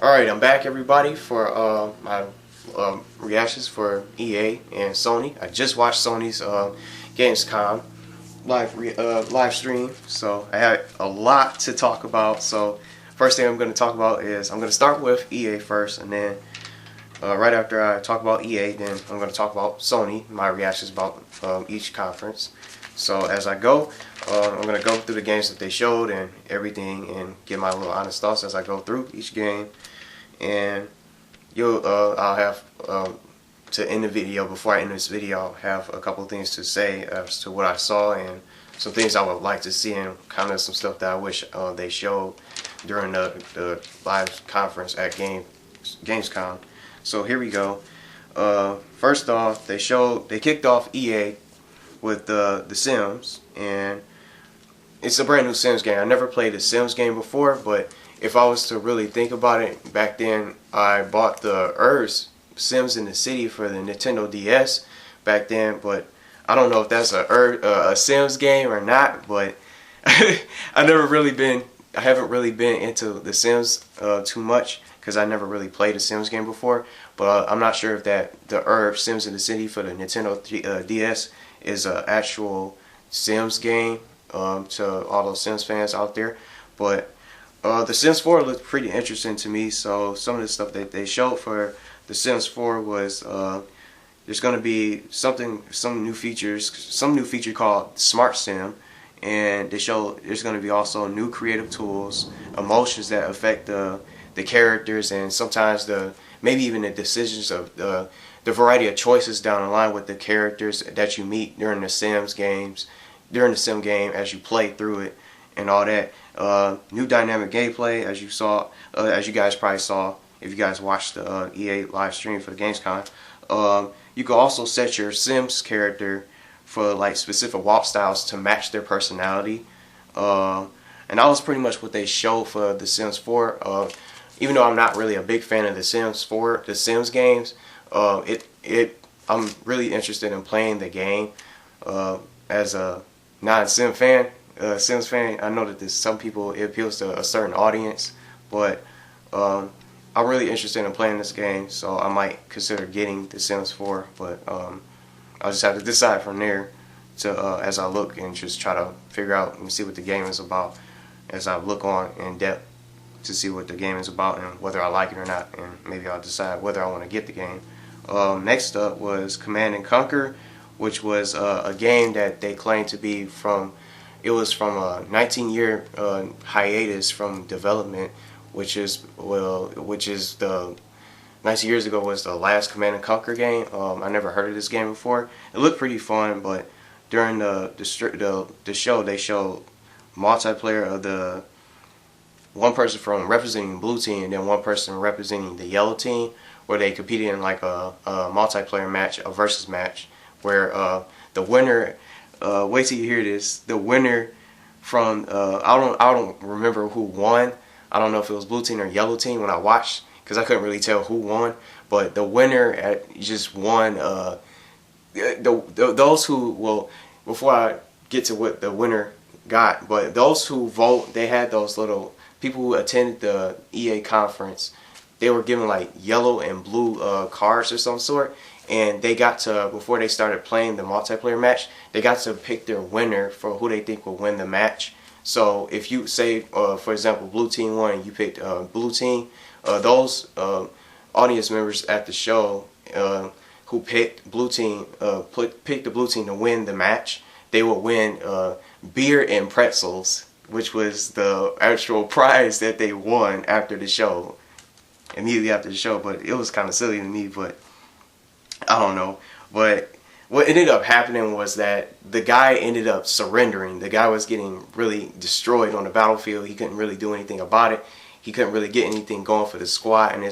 Alright, I'm back everybody for my reactions for EA and Sony. I just watched Sony's Gamescom live stream, so I had a lot to talk about. So first thing I'm going to talk about is I'm going to start with EA first, and then right after I talk about EA, then I'm going to talk about Sony, my reactions about each conference. So as I go, I'm going to go through the games that they showed and everything and give my little honest thoughts as I go through each game. And I'll have to end the video. Before I end this video, I'll have a couple of things to say as to what I saw and some things I would like to see and kind of some stuff that I wish they showed during the live conference at Gamescom. So here we go. First off, they kicked off EA with The Sims, and it's a brand new Sims game. I never played a Sims game before, but if I was to really think about it, back then I bought the Sims in the City for the Nintendo DS back then, but I don't know if that's a Sims game or not. But I haven't really been into the Sims too much because I never really played a Sims game before. But I'm not sure if the Sims in the City for the Nintendo DS is an actual Sims game to all those Sims fans out there. But The Sims 4 looked pretty interesting to me. So some of the stuff that they showed for The Sims 4 was there's going to be some new feature called Smart Sim, and they show there's going to be also new creative tools, emotions that affect the characters, and sometimes maybe even the decisions of the variety of choices down the line with the characters that you meet during the Sim game as you play through it and all that. New dynamic gameplay, as you guys probably saw if you guys watched the EA live stream for the Gamescom. You can also set your Sims character for like specific walk styles to match their personality. And that was pretty much what they showed for The Sims 4. Even though I'm not really a big fan of The Sims games, I'm really interested in playing the game as a non-Sim fan. Sims fan, I know that there's some people it appeals to a certain audience, but I'm really interested in playing this game, so I might consider getting The Sims 4. But I'll just have to decide from there to as I look and just try to figure out and see what the game is about as I look on in depth to see what the game is about and whether I like it or not, and maybe I'll decide whether I want to get the game. Next up was Command and Conquer, which was a game that they claimed to be from a 19-year hiatus from development, which is the 19 years ago was the last Command and Conquer game. I never heard of this game before. It looked pretty fun, but during the show they showed multiplayer of the one person from representing blue team and then one person representing the yellow team, where they competed in like a multiplayer match, a versus match, where the winner, wait till you hear this, the winner from I don't remember who won. I don't know if it was blue team or yellow team when I watched, because I couldn't really tell who won. But the winner just won. Those who, well, before I get to what the winner got, but those who vote, they had those little people who attended the EA conference. They were given like yellow and blue cards or some sort, and they got to, before they started playing the multiplayer match, they got to pick their winner for who they think will win the match. So if you say, for example, blue team won and you picked blue team, those audience members at the show who picked blue team, picked the blue team to win the match, they will win beer and pretzels, which was the actual prize that they won after the show, immediately after the show. But it was kind of silly to me, but I don't know. But what ended up happening was that the guy ended up surrendering. The guy was getting really destroyed on the battlefield. He couldn't really do anything about it. He couldn't really get anything going for the squad and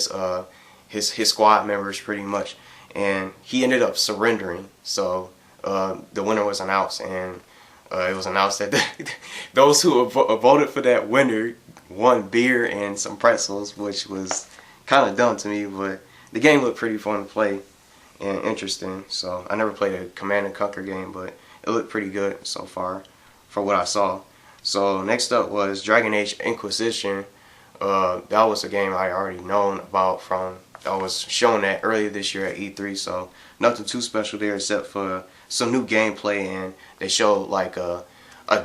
his squad members pretty much. And he ended up surrendering. So the winner was announced, and it was announced that those who voted for that winner won beer and some pretzels, which was kind of dumb to me. But the game looked pretty fun to play and interesting. So I never played a Command and Conquer game, but it looked pretty good so far for what I saw. So next up was Dragon Age Inquisition. That was a game I already known about from. I was shown that earlier this year at E3, so nothing too special there except for some new gameplay, and they showed like a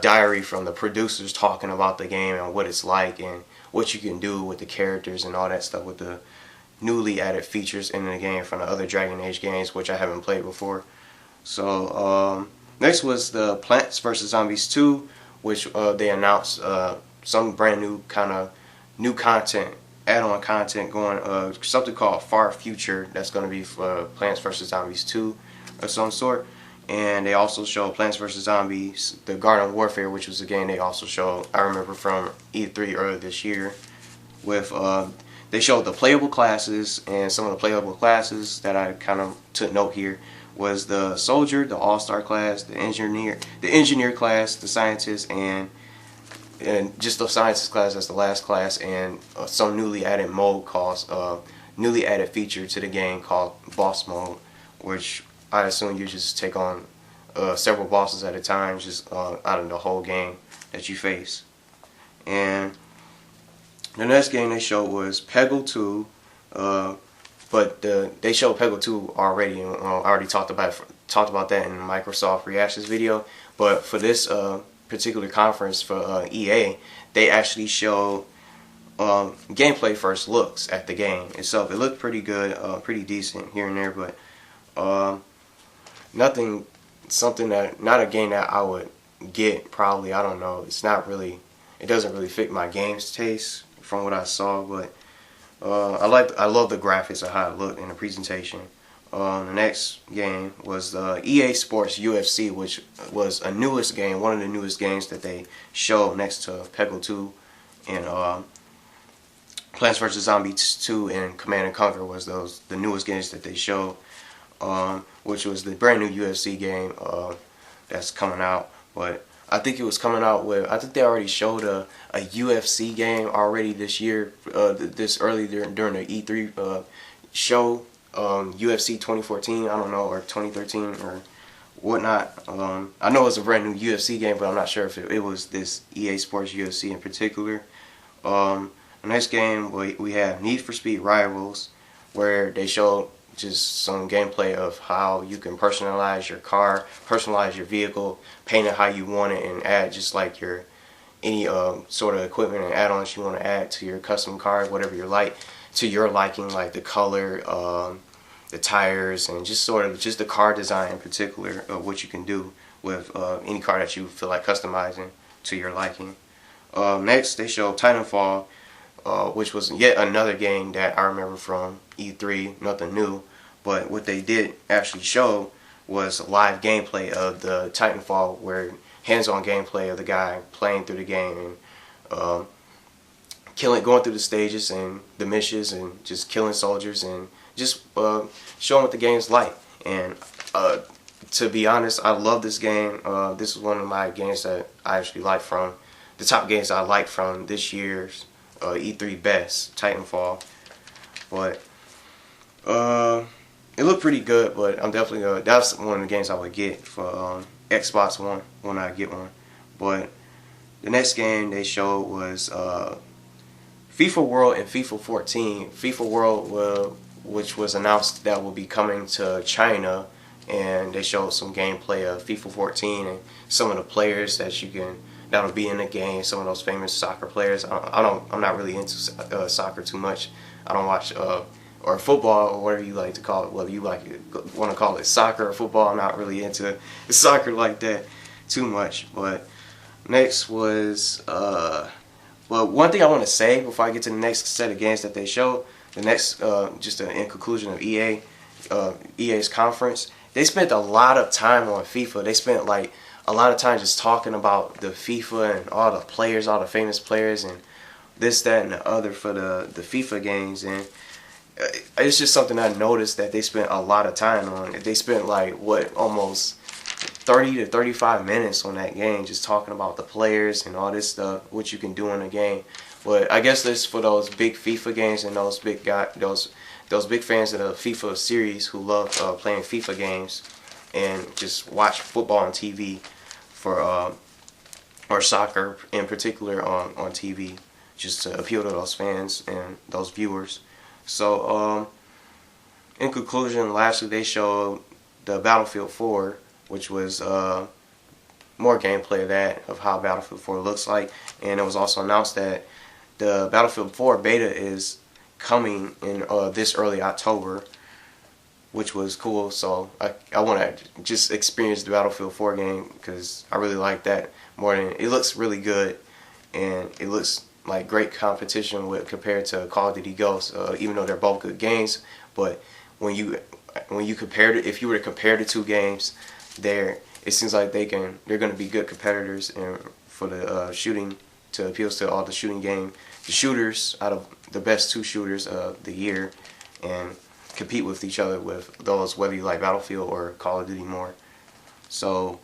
diary from the producers talking about the game and what it's like and what you can do with the characters and all that stuff with the newly added features in the game from the other Dragon Age games, which I haven't played before. So next was the Plants vs. Zombies 2, which they announced some brand new kind of new content, add-on content going, something called Far Future that's going to be for Plants vs. Zombies 2 of some sort. And they also showed Plants vs. Zombies, the Garden Warfare, which was a game they also showed, I remember from E3 earlier this year. With they showed the playable classes, and some of the playable classes that I kind of took note here was the Soldier, the All-Star class, the Engineer class, the Scientist, and just the Scientist class as the last class, and some newly added mode called, newly added feature to the game called Boss Mode, which I assume you just take on several bosses at a time, just out of the whole game that you face. And the next game they showed was Peggle 2, but they showed Peggle 2 already. I already talked about that in the Microsoft Reactions video. But for this particular conference for EA, they actually showed gameplay first looks at the game itself. It looked pretty good, pretty decent here and there, but nothing, not a game that I would get probably. I don't know. It's not really, it doesn't really fit my game's taste from what I saw, but I love the graphics of how it looked in the presentation. The next game was EA Sports UFC, which was a newest game, one of the newest games that they showed next to Peggle 2 and Plants vs. Zombies 2 and Command and Conquer was the newest games that they showed, which was the brand new UFC game that's coming out. But I think it was coming out with, I think they already showed a UFC game already this year, this early during the E3 show, UFC 2014, I don't know, or 2013 or whatnot. I know it's a brand new UFC game, but I'm not sure if it was this EA Sports UFC in particular. The next game we have Need for Speed Rivals, where they showed just some gameplay of how you can personalize your car, personalize your vehicle, paint it how you want it, and add just like your any sort of equipment and add-ons you want to add to your custom car, whatever you like, to your liking, like the color, the tires, and just sort of just the car design in particular of what you can do with any car that you feel like customizing to your liking. Next, they showed Titanfall, which was yet another game that I remember from E3, nothing new, but what they did actually show was live gameplay of the Titanfall, where hands-on gameplay of the guy playing through the game and going through the stages and the missions and just killing soldiers and just showing what the game's like. And to be honest, I love this game. This is one of my games that I actually like from the top games I like from this year's E3 Best, Titanfall. But it looked pretty good, but I'm definitely that's one of the games I would get for Xbox One when I get one. But the next game they showed was FIFA World and FIFA 14. FIFA World, which was announced that will be coming to China, and they showed some gameplay of FIFA 14 and some of the players that'll be in the game. Some of those famous soccer players. I'm not really into soccer too much. I don't watch or football or whatever you like to call it. Whether you want to call it soccer or football, I'm not really into soccer like that too much. But next was well, one thing I want to say before I get to the next set of games that they showed. The next, just in conclusion of EA's conference, they spent a lot of time on FIFA. They spent like a lot of time just talking about the FIFA and all the players, all the famous players, and this, that, and the other for the FIFA games. And it's just something I noticed that they spent a lot of time on. They spent like almost 30 to 35 minutes on that game just talking about the players and all this stuff, what you can do in the game. But I guess this for those big FIFA games and those big fans of the FIFA series who love playing FIFA games and just watch football on TV or soccer in particular on TV, just to appeal to those fans and those viewers. So in conclusion, lastly they showed the Battlefield 4, which was more gameplay of that, of how Battlefield 4 looks like, and it was also announced that the Battlefield 4 beta is coming in this early October, which was cool. So I want to just experience the Battlefield 4 game because I really like that more than it looks really good, and it looks like great competition with compared to Call of Duty Ghosts. Even though they're both good games, but when you compare it, if you were to compare the two games, it seems like they're going to be good competitors, and for the shooting to appeal to all the shooters out of the best two shooters of the year, and compete with each other with those, whether you like Battlefield or Call of Duty more. So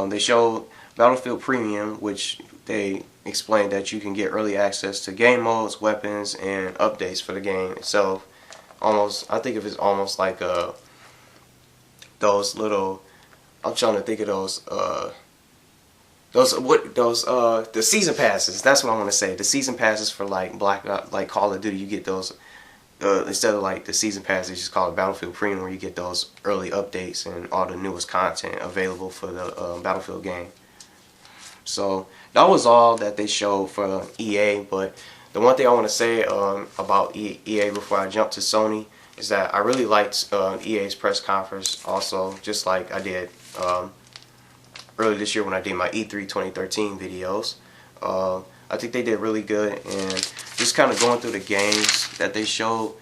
they showed Battlefield Premium, which they explained that you can get early access to game modes, weapons, and updates for the game itself. I think of it almost like those little, I'm trying to think of the season passes. That's what I want to say. The season passes for like Call of Duty, you get those instead of like the season pass, it's just called Battlefield Premium, where you get those early updates and all the newest content available for the Battlefield game. So that was all that they showed for EA. But the one thing I want to say about EA before I jump to Sony is that I really liked EA's press conference also, just like I did earlier this year when I did my E3 2013 videos. I think they did really good, and just kind of going through the games that they showed.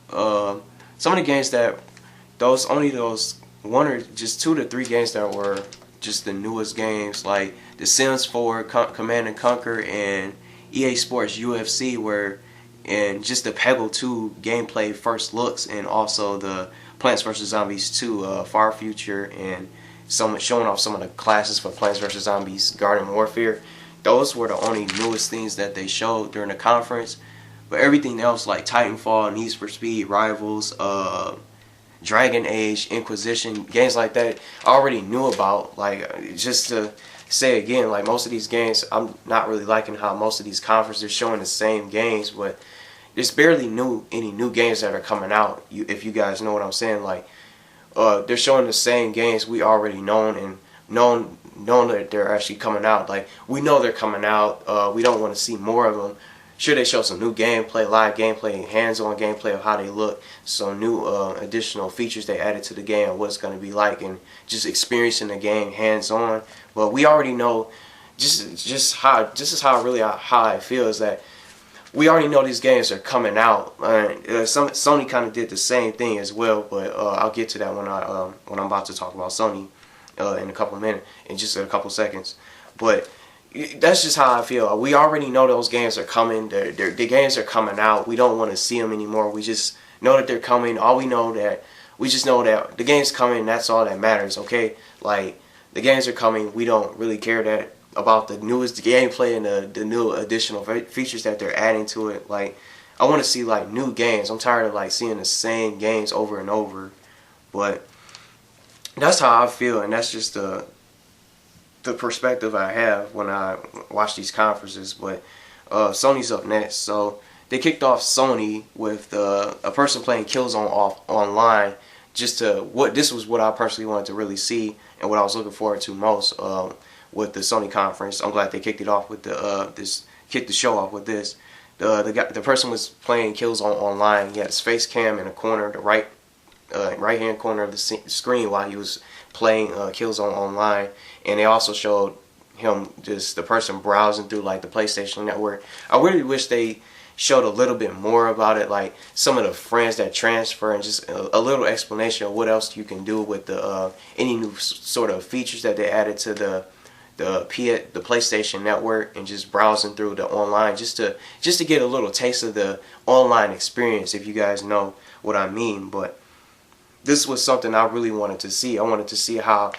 Some of the games that only those one or just 2 to 3 games that were just the newest games, like The Sims 4, Command and Conquer, and EA Sports UFC, and just the Peggle 2 gameplay first looks, and also the Plants vs. Zombies 2 Far Future, and showing off some of the classes for Plants vs. Zombies Garden Warfare. Those were the only newest things that they showed during the conference. But everything else, like Titanfall, Need for Speed, Rivals, Dragon Age, Inquisition, games like that, I already knew about. Like, just to say again, like most of these games, I'm not really liking how most of these conferences are showing the same games, but there's barely any new games that are coming out. If you guys know what I'm saying, like they're showing the same games we already known and known that they're actually coming out. Like, we know they're coming out. We don't want to see more of them. Sure, they show some new gameplay, live gameplay, hands-on gameplay of how they look, some new additional features they added to the game, and what it's going to be like, and just experiencing the game hands-on. But we already know, just how I feel is that we already know these games are coming out. Sony kind of did the same thing as well, but I'll get to that when I'm about to talk about Sony in a couple of minutes, in just a couple seconds. But that's just how I feel. We already know those games are coming. The games are coming out. We don't want to see them anymore. We just know that they're coming. We just know that the game's coming. That's all that matters. Okay, like the games are coming. We don't really care about the newest gameplay and the new additional features that they're adding to it. Like, I want to see like new games. I'm tired of like seeing the same games over and over. But that's how I feel, and that's just the perspective I have when I watch these conferences. But Sony's up next. So they kicked off Sony with a person playing Killzone online. This was what I personally wanted to really see, and what I was looking forward to most with the Sony conference. I'm glad they kicked it off with kicked the show off with this. The person was playing Killzone online. He had his face cam in a corner, the right hand corner of the screen, while he was playing Killzone online. And they also showed him, just the person browsing through like the PlayStation Network. I really wish they showed a little bit more about it, like some of the friends that transfer, and just a little explanation of what else you can do with any new sort of features that they added to the PlayStation Network, and just browsing through the online, just to get a little taste of the online experience, if you guys know what I mean. But this was something I really wanted to see. I wanted to see how.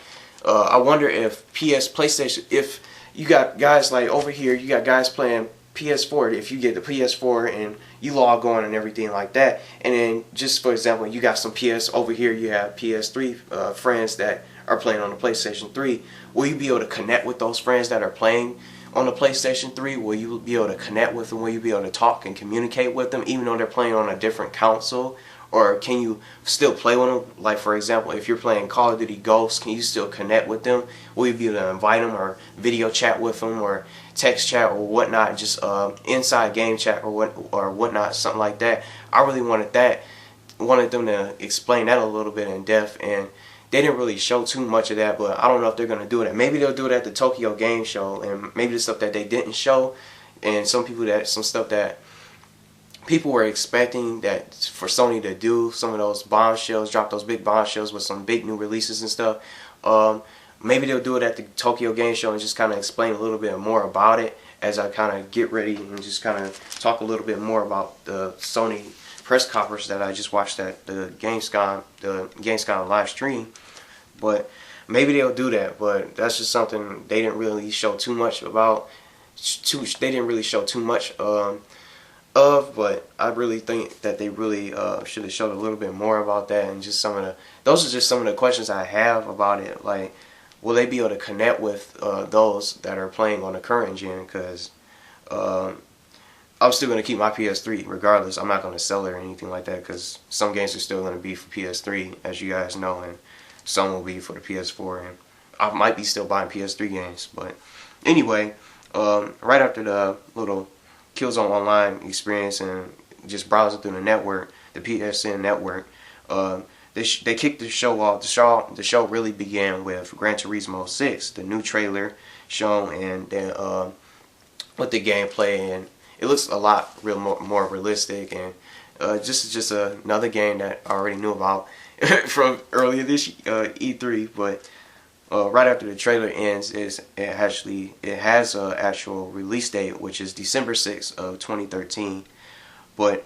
I wonder if PlayStation, if you got guys like over here, you got guys playing PS4, if you get the PS4 and you log on and everything like that, and then just for example, you got some over here, you have PS3 friends that are playing on the PlayStation 3, will you be able to connect with those friends that are playing on the PlayStation 3, will you be able to connect with them? Will you be able to talk and communicate with them even though they're playing on a different console? Or can you still play with them? Like, for example, if you're playing Call of Duty Ghosts, can you still connect with them? Will you be able to invite them or video chat with them or text chat or whatnot, just inside game chat or whatnot, something like that? I really wanted that. Wanted them to explain that a little bit in depth, and they didn't really show too much of that, but I don't know if they're going to do that. Maybe they'll do it at the Tokyo Game Show, and maybe the stuff that they didn't show, and some stuff that people were expecting that for Sony to do, some of those bombshells, drop those big bombshells with some big new releases and stuff. Maybe they'll do it at the Tokyo Game Show and just kind of explain a little bit more about it as I kind of get ready and just kind of talk a little bit more about the Sony press conference that I just watched at the Gamescom live stream. But maybe they'll do that, but that's just something they didn't really show too much about. They didn't really show too much but I really think that they really should have showed a little bit more about that, and just those are just some of the questions I have about it. Like, will they be able to connect with those that are playing on the current gen? Because I'm still going to keep my PS3 regardless. I'm not going to sell it or anything like that, because some games are still going to be for PS3, as you guys know, and some will be for the PS4, and I might be still buying PS3 games. But anyway, right after the little Killzone Online experience and just browsing through the network, the PSN network, they kicked the show off. The show really began with Gran Turismo 6, the new trailer shown, and then with the gameplay, and it looks a lot more realistic, and just another game that I already knew about from earlier this E3. But right after the trailer ends, it has an actual release date, which is December 6th of 2013. But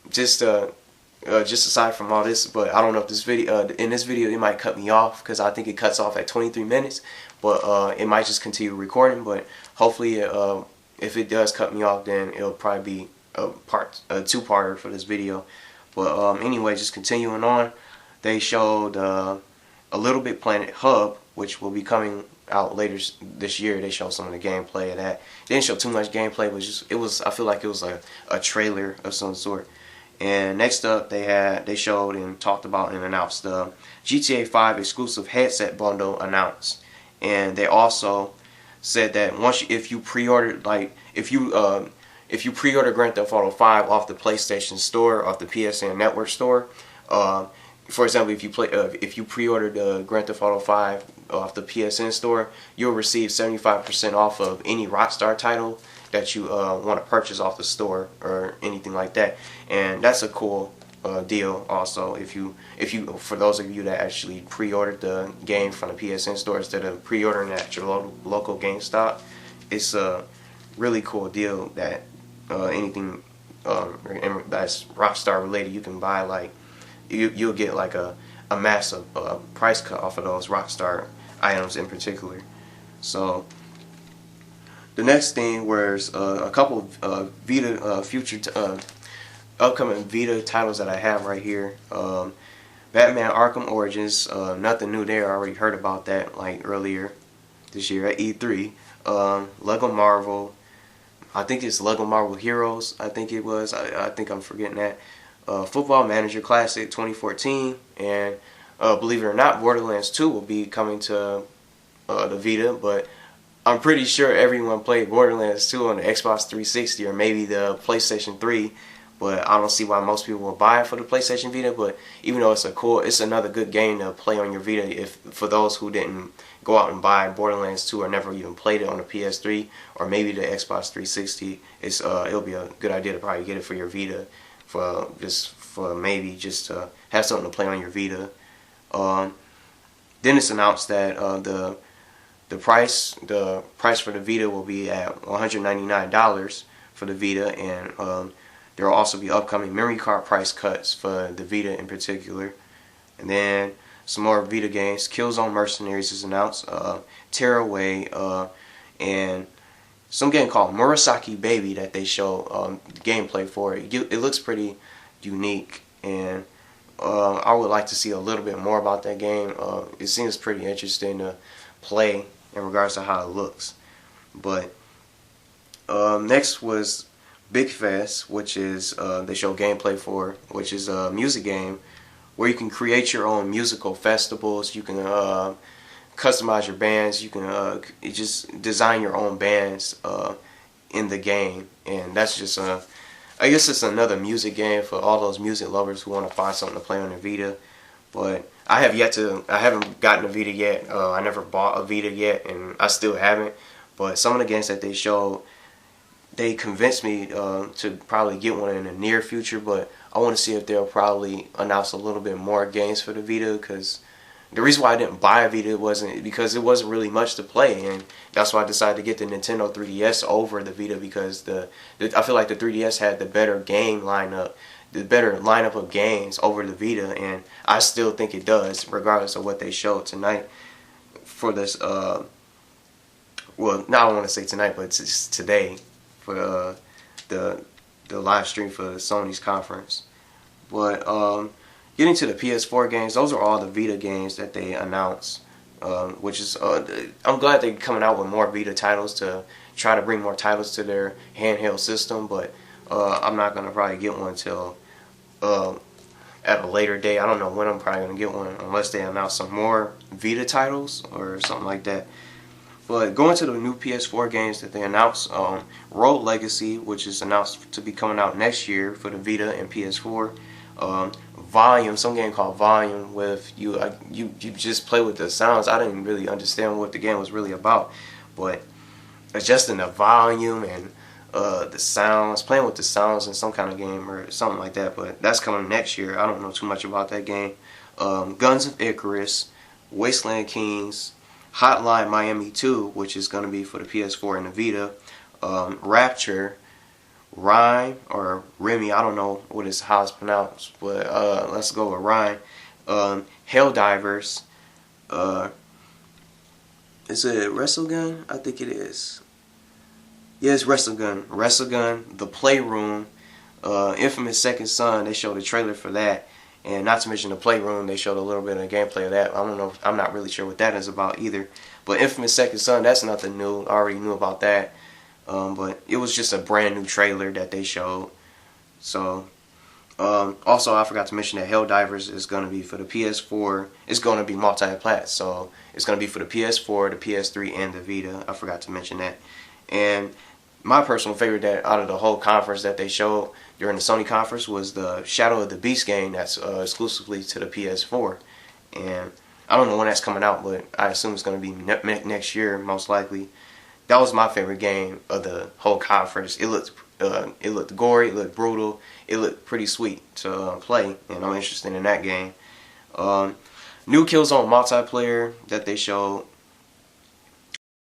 just aside from all this, but I don't know if this video in this video it might cut me off, because I think it cuts off at 23 minutes. But it might just continue recording. But hopefully, if it does cut me off, then it'll probably be a two-parter for this video. But anyway, just continuing on, they showed a Little Big Planet Hub, which will be coming out later this year. They showed some of the gameplay of that. They didn't show too much gameplay, but I feel like it was a trailer of some sort. And next up, they showed and talked about and announced the GTA 5 exclusive headset bundle announced. And they also said that if you pre-order Grand Theft Auto 5 off the PlayStation Store, off the PSN Network Store, for example, if you pre-ordered the Grand Theft Auto 5 off the PSN Store, you'll receive 75% off of any Rockstar title that you want to purchase off the store or anything like that. And that's a cool deal. Also, if you for those of you that actually pre-ordered the game from the PSN Store instead of pre-ordering at your local GameStop, it's a really cool deal that anything that's Rockstar related you can buy. Like, you'll get like a massive price cut off of those Rockstar items in particular. So the next thing was a couple of Vita upcoming Vita titles that I have right here. Batman Arkham Origins, nothing new there. I already heard about that like earlier this year at E3. Lego Marvel, I think it's Lego Marvel Heroes, I think it was. I think I'm forgetting that. Football Manager Classic 2014, and believe it or not, Borderlands 2 will be coming to the Vita, but I'm pretty sure everyone played Borderlands 2 on the Xbox 360 or maybe the PlayStation 3, but I don't see why most people will buy it for the PlayStation Vita. But even though it's another good game to play on your Vita, for those who didn't go out and buy Borderlands 2 or never even played it on the PS3 or maybe the Xbox 360, it'll be a good idea to probably get it for your Vita, for maybe just to have something to play on your Vita. Then it's announced that the price for the Vita will be at $199 for the Vita, and there will also be upcoming memory card price cuts for the Vita in particular. And then some more Vita games. Killzone Mercenaries is announced, Tearaway, and some game called Murasaki Baby that they show gameplay for. It looks pretty unique, and I would like to see a little bit more about that game. It seems pretty interesting to play in regards to how it looks. But next was Big Fest, which is they show gameplay for, which is a music game where you can create your own musical festivals. You can customize your bands. You can just design your own bands in the game, and that's just I guess it's another music game for all those music lovers who want to find something to play on their Vita. But I haven't gotten a Vita yet. I never bought a Vita yet, and I still haven't. But some of the games that they showed, they convinced me to probably get one in the near future. But I want to see if they'll probably announce a little bit more games for the Vita, because the reason why I didn't buy a Vita wasn't because it wasn't really much to play, and that's why I decided to get the Nintendo 3DS over the Vita, because I feel like the 3DS had the better game lineup, the better lineup of games over the Vita, and I still think it does, regardless of what they showed tonight for this. Well, now I don't want to say tonight, but it's today for the live stream for Sony's conference. But getting to the PS4 games, those are all the Vita games that they announced, which is I'm glad they're coming out with more Vita titles to try to bring more titles to their handheld system. But I'm not gonna probably get one until at a later date. I don't know when I'm probably gonna get one unless they announce some more Vita titles or something like that. But going to the new PS4 games that they announced, Road Legacy, which is announced to be coming out next year for the Vita and PS4. Volume, some game called Volume, with you just play with the sounds. I didn't really understand what the game was really about, but adjusting the volume and the sounds, playing with the sounds in some kind of game or something like that. But that's coming next year. I don't know too much about that game. Guns of Icarus, Wasteland Kings, Hotline Miami 2, which is going to be for the PS4 and the Vita, Rapture, Rhyme or Remy, I don't know how it's pronounced, but let's go with Rhyme. Helldivers, is it Wrestlegun? I think it is. Yeah, it's Wrestlegun. Wrestlegun, The Playroom, Infamous Second Son. They showed a trailer for that, and not to mention The Playroom, they showed a little bit of gameplay of that. I don't know. I'm not really sure what that is about either. But Infamous Second Son, that's nothing new. I already knew about that. But it was just a brand new trailer that they showed. So, also I forgot to mention that Helldivers is going to be for the PS4. It's going to be multi-plat. So, it's going to be for the PS4, the PS3, and the Vita. I forgot to mention that. And my personal favorite that out of the whole conference that they showed during the Sony conference was the Shadow of the Beast game that's exclusively to the PS4. And I don't know when that's coming out, but I assume it's going to be next year, most likely. That was my favorite game of the whole conference. It looked gory, it looked brutal, it looked pretty sweet to play, and I'm interested in that game. New Killzone multiplayer that they showed,